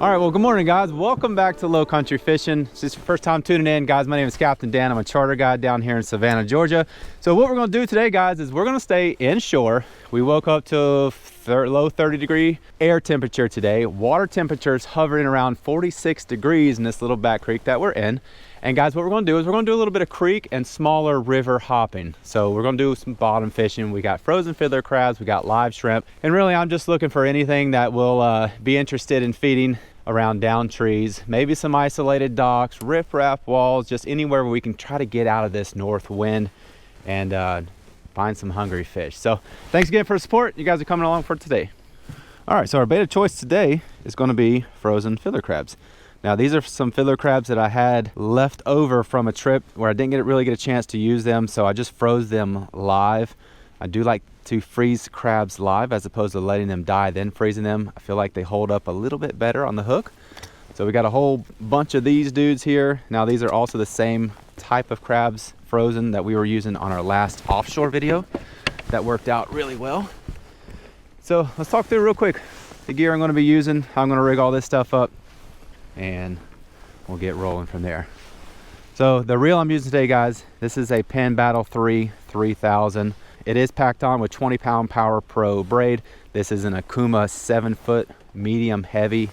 All right, well, good morning, guys. Welcome back to Low Country Fishing. If this is your first time tuning in, guys, my name is Captain Dan. I'm a charter guide down here in Savannah, Georgia. So what we're gonna do today, guys, is we're gonna stay inshore. We woke up to low 30-degree air temperature today. Water temperature's hovering around 46 degrees in this little back creek that we're in. And guys, what we're gonna do is we're gonna do a little bit of creek and smaller river hopping. So we're gonna do some bottom fishing. We got frozen fiddler crabs, we got live shrimp. And really, I'm just looking for anything that will be interested in feeding around down trees, maybe some isolated docks, riprap walls, just anywhere where we can try to get out of this north wind and find some hungry fish. So thanks again for the support. You guys are coming along for today. All right, so our bait of choice today is going to be frozen fiddler crabs. Now these are some fiddler crabs that I had left over from a trip where I didn't really get a chance to use them, so I just froze them live. I do like to freeze crabs live as opposed to letting them die then freezing them. I feel like they hold up a little bit better on the hook. So we got a whole bunch of these dudes here. Now these are also the same type of crabs frozen that we were using on our last offshore video. That worked out really well. So let's talk through real quick the gear I'm going to be using, how I'm going to rig all this stuff up, and we'll get rolling from there. So the reel I'm using today, guys, this is a Penn Battle 3 3000. It is packed on with 20-pound Power Pro braid. This is an Akuma 7-foot medium heavy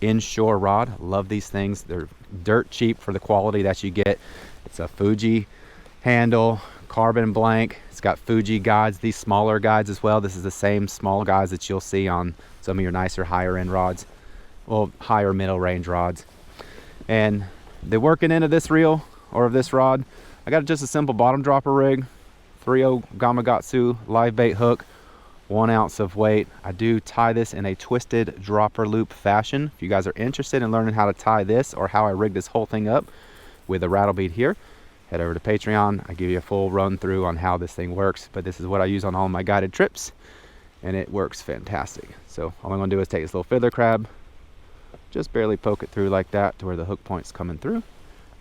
inshore rod. Love these things. They're dirt cheap for the quality that you get. It's a Fuji handle, carbon blank. It's got Fuji guides, these smaller guides as well. This is the same small guides that you'll see on some of your nicer higher end rods. Well, higher middle range rods. And the working end of this reel or of this rod, I got just a simple bottom dropper rig, 3/0 Gamakatsu live bait hook, 1 ounce of weight. I do tie this in a twisted dropper loop fashion. If you guys are interested in learning how to tie this or how I rig this whole thing up with a rattle bead here, head over to Patreon. I give you a full run through on how this thing works, but this is what I use on all my guided trips and it works fantastic. So all I'm gonna do is take this little fiddler crab, just barely poke it through like that to where the hook point's coming through,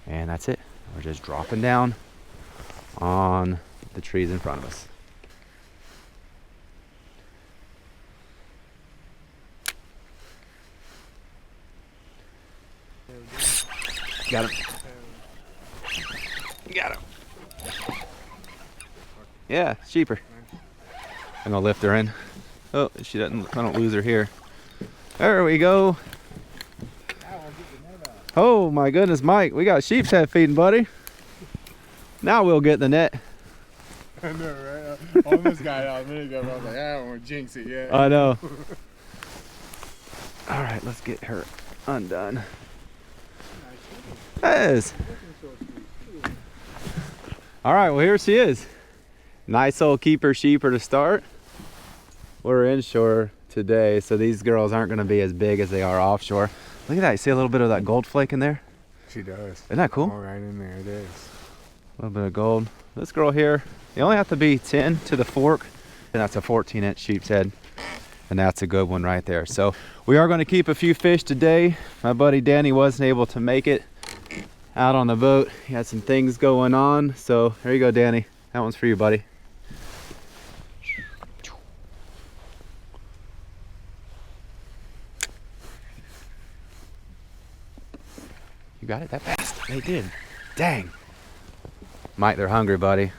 and that's it. We're just dropping down on the trees in front of us. Got him. Got him. Yeah, sheeper. I'm gonna lift her in. Oh, she doesn't. I don't lose her here. There we go. Oh my goodness, Mike, we got sheepshead feeding, buddy. Now we'll get the net. I know, right? I almost got out a minute ago, but I was like, I don't want to jinx it yet. I know. All right, let's get her undone. Yes. All right, well, here she is. Nice old keeper sheeper to start. We're inshore today, so these girls aren't going to be as big as they are offshore. Look at that. You see a little bit of that gold flake in there? She does. Isn't that cool? All right in there, it is. A little bit of gold. This girl here, you only have to be 10 to the fork, and that's a 14-inch sheepshead, and that's a good one right there. So we are going to keep a few fish today. My buddy Danny wasn't able to make it out on the boat. He had some things going on, so there you go, Danny. That one's for you, buddy. You got it that fast? They did. Dang. Mike, they're hungry, buddy.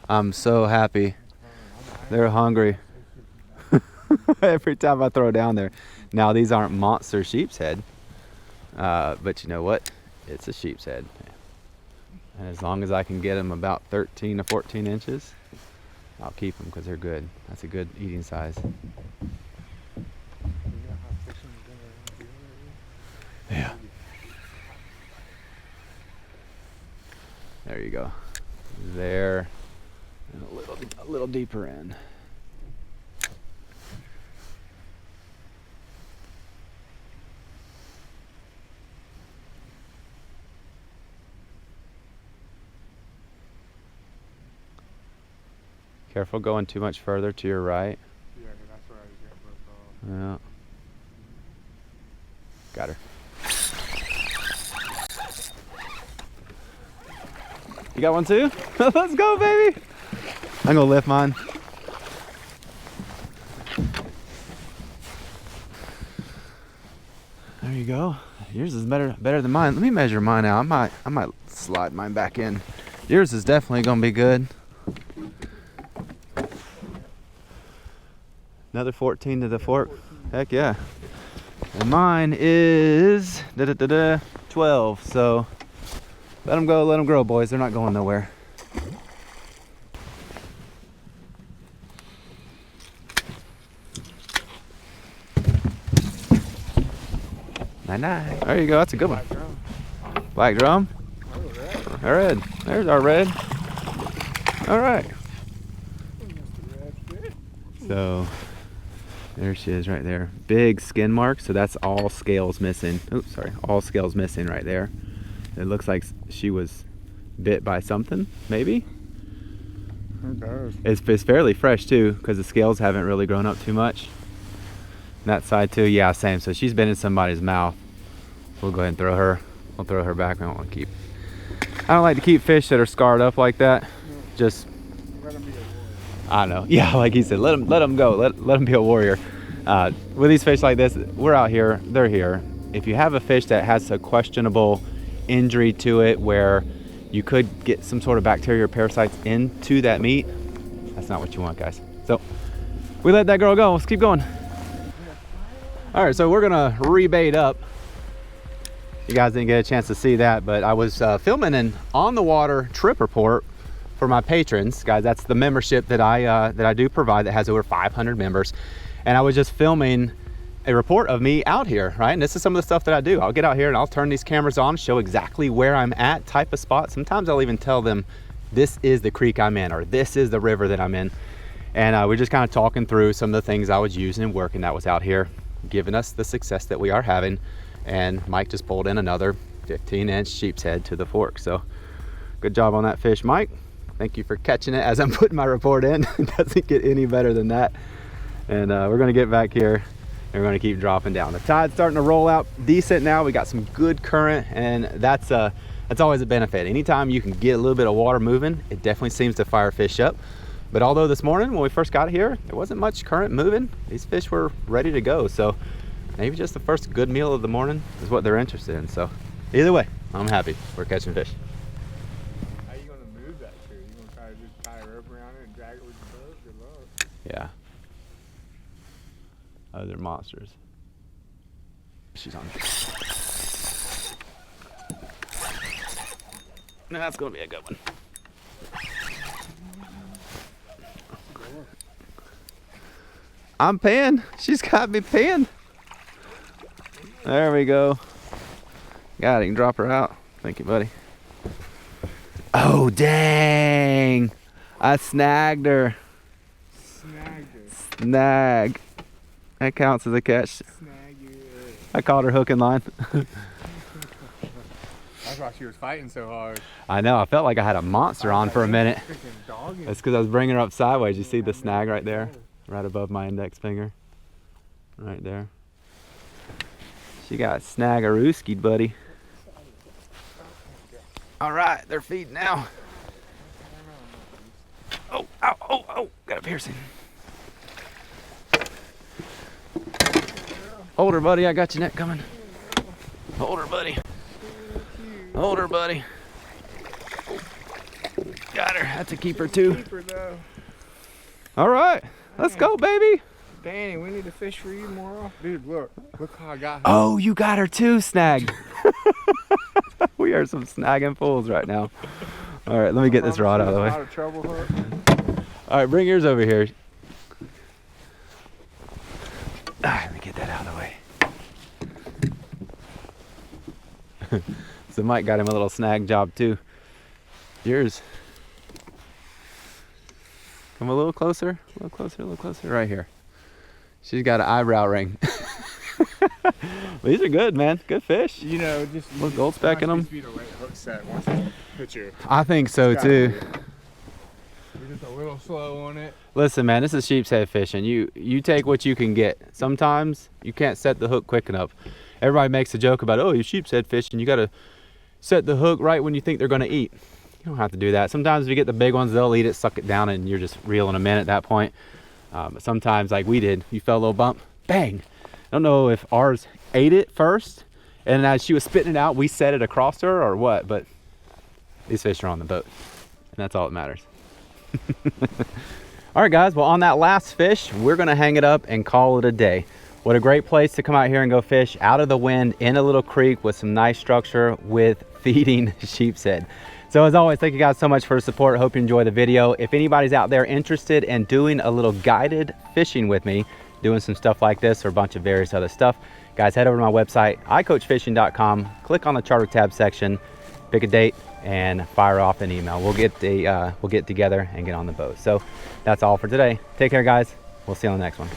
I'm so happy. They're hungry. Every time I throw down there. Now, these aren't monster sheepshead, but you know what? It's a sheepshead. And as long as I can get them about 13 to 14 inches, I'll keep them because they're good. That's a good eating size. Yeah. There you go. There, and a little deeper in. Careful going too much further to your right. Yeah, that's where I was getting. Yeah. Got her. You got one too? Let's go, baby. I'm gonna lift mine. There you go. Yours is better than mine. Let me measure mine out. I might slide mine back in. Yours is definitely gonna be good. Another 14 to the fork. Heck yeah. And mine is 12. So let them go, let them grow, boys. They're not going nowhere. Nice. There you go. That's a good one. Black drum. Red. There's our red. All right. So there she is right there. Big skin mark. So that's all scales missing. Oops, sorry. All scales missing right there. It looks like she was bit by something, maybe. It's fairly fresh too, because the scales haven't really grown up too much. That side too, yeah, same. So she's been in somebody's mouth. We'll go ahead and throw her. We'll throw her back. I don't want to keep. I don't like to keep fish that are scarred up like that. Just. Let 'em be a warrior. I know. Yeah, like he said, let them go. Let them be a warrior. With these fish like this, we're out here. They're here. If you have a fish that has a questionable injury to it, where you could get some sort of bacteria or parasites into that meat, that's not what you want, guys. So we let that girl go. Let's keep going. All right, so we're gonna rebait up. You guys didn't get a chance to see that, but I was filming an on the water trip report for my patrons, guys. That's the membership that I do provide that has over 500 members, and I was just filming a report of me out here, right? And this is some of the stuff that I do. I'll get out here and I'll turn these cameras on, show exactly where I'm at, type of spot. Sometimes I'll even tell them this is the creek I'm in, or this is the river that I'm in. And we're just kind of talking through some of the things I was using and working that was out here, giving us the success that we are having. And Mike just pulled in another 15-inch sheepshead to the fork. So good job on that fish, Mike. Thank you for catching it as I'm putting my report in. It doesn't get any better than that. And we're gonna get back here and we're gonna keep dropping down. The tide's starting to roll out decent now. We got some good current, and that's always a benefit. Anytime you can get a little bit of water moving, it definitely seems to fire fish up. But although this morning when we first got here, there wasn't much current moving, these fish were ready to go. So maybe just the first good meal of the morning is what they're interested in. So either way, I'm happy. We're catching fish. How you gonna move that tree? You gonna try to just tie a rope around it and drag it with your boat? Good luck. Yeah. Oh, they're monsters. She's on. No, that's gonna be a good one. I'm pinned. She's got me pinned. There we go. Got it. You can drop her out. Thank you, buddy. Oh, dang. I snagged her. Snagged her. Snag. That counts as a catch. Snag it. I caught her hook and line. That's why she was fighting so hard. I know. I felt like I had a monster on for a minute. Freaking dogging. That's because I was bringing her up sideways. You see the snag right there? Right above my index finger. Right there. She got snag-a-rooskied, buddy. All right, they're feeding now. Oh, ow, oh, oh, got a piercing. Hold her, buddy. I got your net coming. Hold her, buddy. Hold her, buddy. Got her. That's a keeper, too. Keeper, though. All right, let's go, baby. Danny, we need to fish for you more. Dude, look how I got her. Oh, you got her too, snagged. We are some snagging fools right now. All right, let me get this rod out of the way. Out of trouble, hook. All right, bring yours over here. All right, let me get that out of the way. So Mike got him a little snag job too. Yours. Come a little closer, a little closer, a little closer. Right here. She's got an eyebrow ring. These are good, man. Good fish. You know, just Look, gold specking them. Be the right hook set once you hit you. I think so too. You're just a little slow on it. Listen, man, this is sheepshead fishing. You take what you can get. Sometimes you can't set the hook quick enough. Everybody makes a joke about, oh, you sheepshead fishing, you got to set the hook right when you think they're going to eat. You don't have to do that. Sometimes if you get the big ones, they'll eat it, suck it down, and you're just reeling them in at that point. But sometimes, like we did, you felt a little bump, bang. I don't know if ours ate it first, and as she was spitting it out, we set it across her or what, but these fish are on the boat, and that's all that matters. All right, guys, well, on that last fish, we're gonna hang it up and call it a day. What a great place to come out here and go fish out of the wind in a little creek with some nice structure with feeding sheepshead. So as always, thank you guys so much for the support. Hope you enjoy the video. If anybody's out there interested in doing a little guided fishing with me, doing some stuff like this or a bunch of various other stuff, guys, head over to my website, iCoachFishing.com, click on the charter tab section, pick a date, and fire off an email. We'll get together and get on the boat. So that's all for today. Take care, guys. We'll see you on the next one.